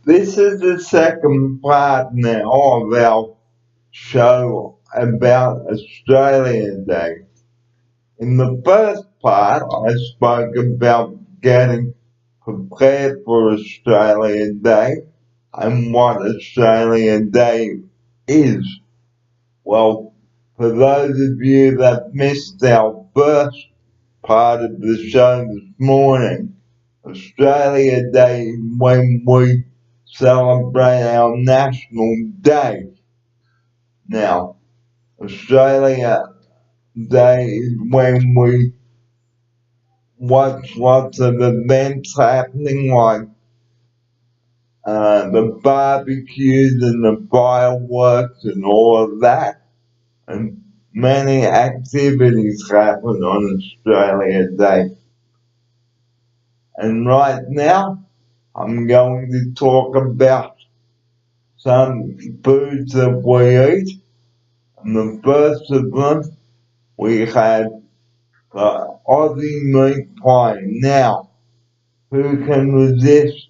This is the second part now of our show about Australia Day. In the first part, I spoke about getting prepared for Australia Day and what Australia Day is. Well, for those of you that missed our first part of the show this morning, Australia Day is when we celebrate our national day. Now, Australia Day is when we watch lots of events happening like the barbecues and the fireworks and all of that. And many activities happen on Australia Day. And right now, I'm going to talk about some foods that we eat. And the first of them, we had the Aussie meat pie. Now, who can resist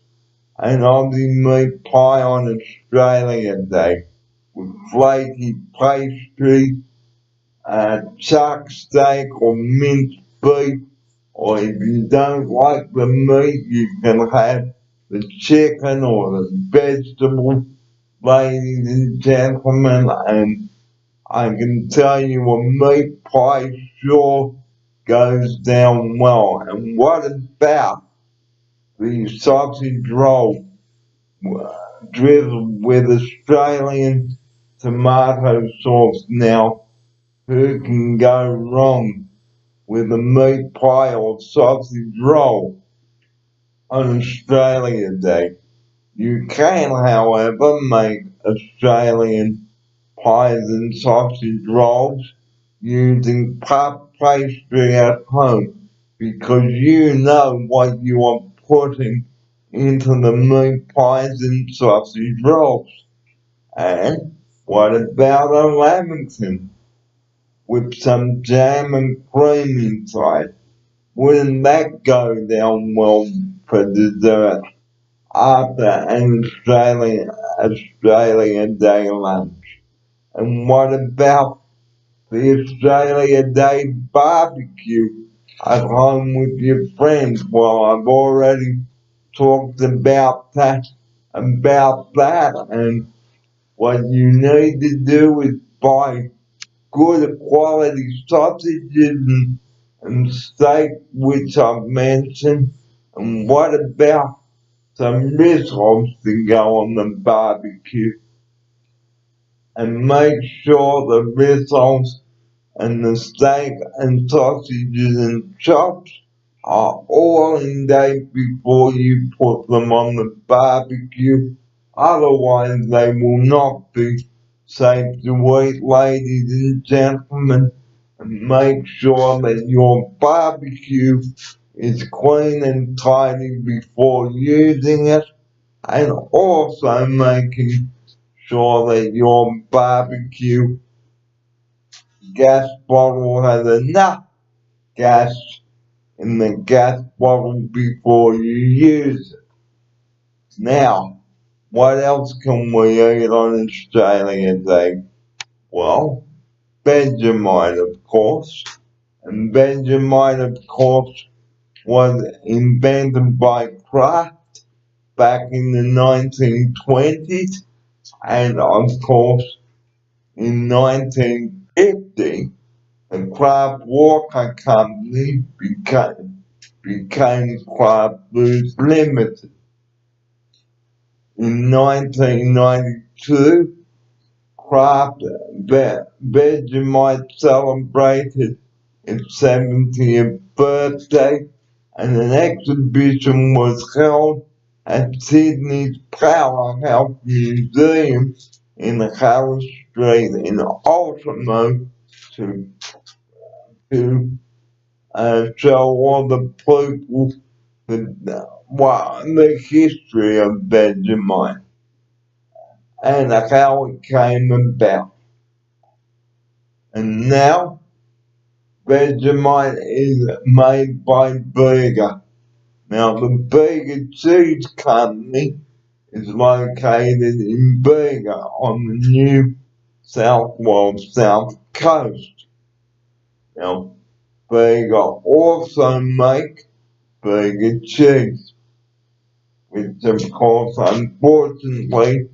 an Aussie meat pie on Australia Day? With flaky pastry, chuck steak or minced beef, or if you don't like the meat, you can have the chicken or the vegetable, ladies and gentlemen, and I can tell you a meat pie sure goes down well. And what about the sausage roll drizzled with Australian tomato sauce? Now, who can go wrong with a meat pie or sausage roll on Australia Day? You can, however, make Australian pies and sausage rolls using puff pastry at home because you know what you are putting into the meat pies and sausage rolls. And what about a lamington with some jam and cream inside? Wouldn't that go down well for dessert after an Australia Day lunch? And what about the Australia Day barbecue at home with your friends? Well, I've already talked about that, and what you need to do is buy good quality sausages and steak, which I've mentioned. And what about some rissoles to go on the barbecue? And make sure the rissoles and the steak and sausages and chops are all in date before you put them on the barbecue. Otherwise, they will not be safe to eat, ladies and gentlemen. And make sure that your barbecue is clean and tidy before using it, and also making sure that your barbecue gas bottle has enough gas in the gas bottle before you use it. Now, what else can we eat on Australia Day? Well, Vegemite, of course. And Vegemite, of course, was invented by Kraft back in the 1920s. And of course, in 1950, the Kraft Walker Company became Kraft Foods Limited. In 1992, Kraft Vegemite celebrated its 70th birthday, and an exhibition was held at Sydney's Powerhouse Museum in Harris Street in Ultimo to show all the people the history of Vegemite and how it came about. And now, Vegemite is made by Bega. Now, the Bega Cheese Company is located in Bega on the New South Wales South Coast. Now, Bega also make Bega cheese, which of course, unfortunately,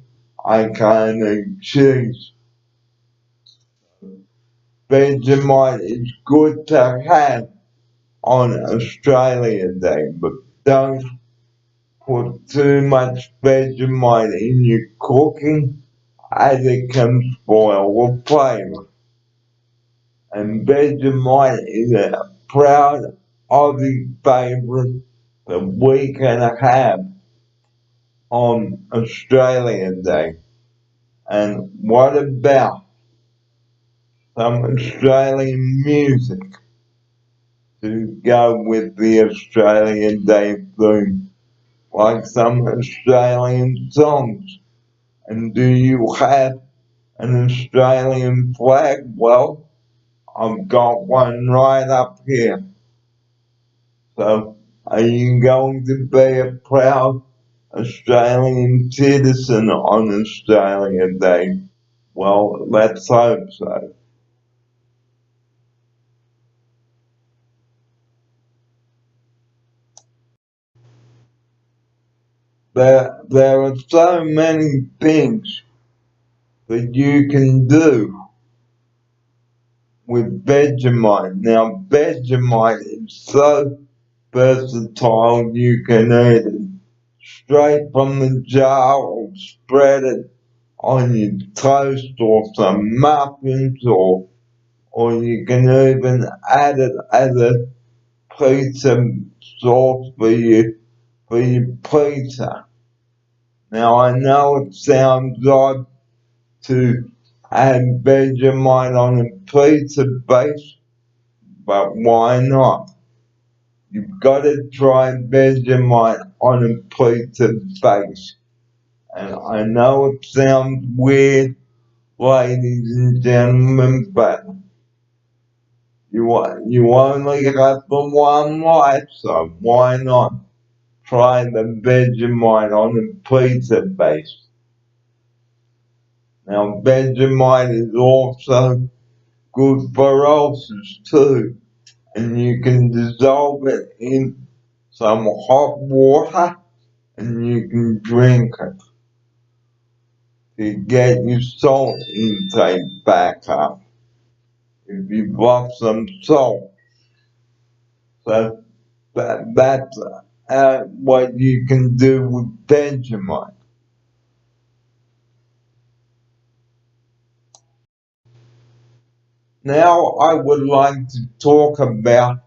I can't eat cheese. Vegemite is good to have on Australia Day, but don't put too much Vegemite in your cooking as it can spoil the flavour. And Vegemite is a proud Aussie favourite that we can have on Australia Day. And what about some Australian music to go with the Australian Day theme? Like some Australian songs. And do you have an Australian flag? Well, I've got one right up here. So, are you going to be a proud Australian citizen on Australia Day? Well, let's hope so. There are so many things that you can do with Vegemite. Now, Vegemite is so versatile, you can eat it straight from the jar or spread it on your toast or some muffins, or you can even add it as a pizza sauce for your pizza. Now, I know it sounds odd to add Vegemite on a pizza base, but why not? You've got to try Vegemite on a pizza base. And I know it sounds weird, ladies and gentlemen, but you only have the one life, so why not try the Vegemite on a pizza base? Now, Vegemite is also good for ulcers too, and you can dissolve it in some hot water and you can drink it to get your salt intake back up if you've lost some salt. So that's what you can do with Vegemite. Now I would like to talk about,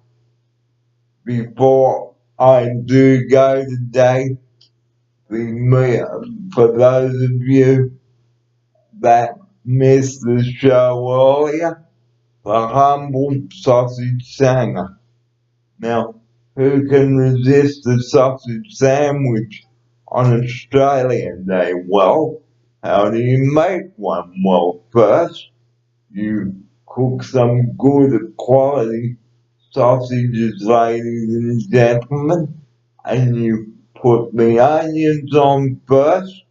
before I do go today, for those of you that missed the show earlier, the humble sausage singer. Now, who can resist a sausage sandwich on Australian Day? Well, how do you make one? Well, first, you cook some good quality sausages, ladies and gentlemen, and you put the onions on first,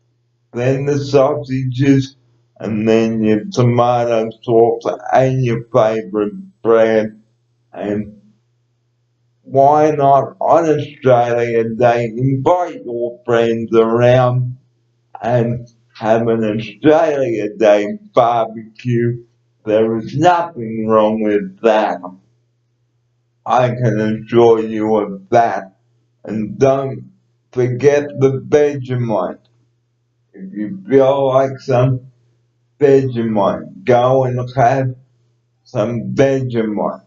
then the sausages, and then your tomato sauce and your favorite bread. And why not on Australia Day invite your friends around and have an Australia Day barbecue? There is nothing wrong with that. I can assure you of that. And don't forget the Vegemite. If you feel like some Vegemite, go and have some Vegemite.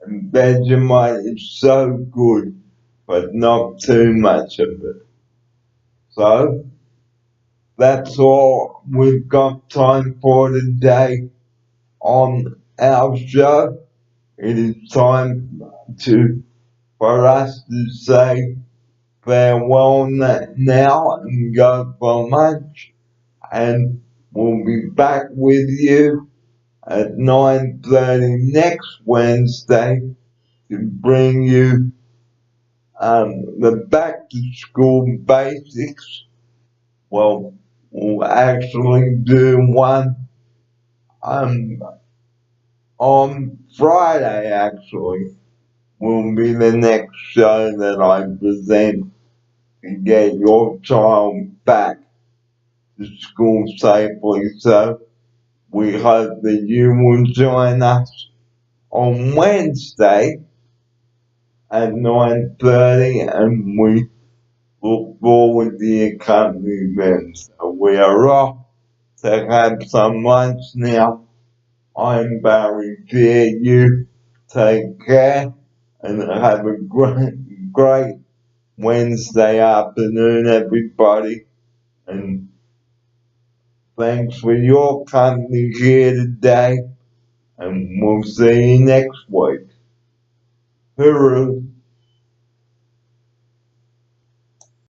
And Vegemite is so good, but not too much of it. So, that's all we've got time for today on our show. It is time for us to say farewell now and go for lunch, and we'll be back with you at 9:30 next Wednesday to bring you the back to school basics Well, we'll actually do one on Friday. Actually, will be the next show that I present to get your child back to school safely. So we hope that you will join us on Wednesday at 9:30, and we look forward to your company then. So we are off to have some lunch now. I'm Barry Dear. You take care and have a great Wednesday afternoon, everybody. And thanks for your company here today. And we'll see you next week. Hooroo!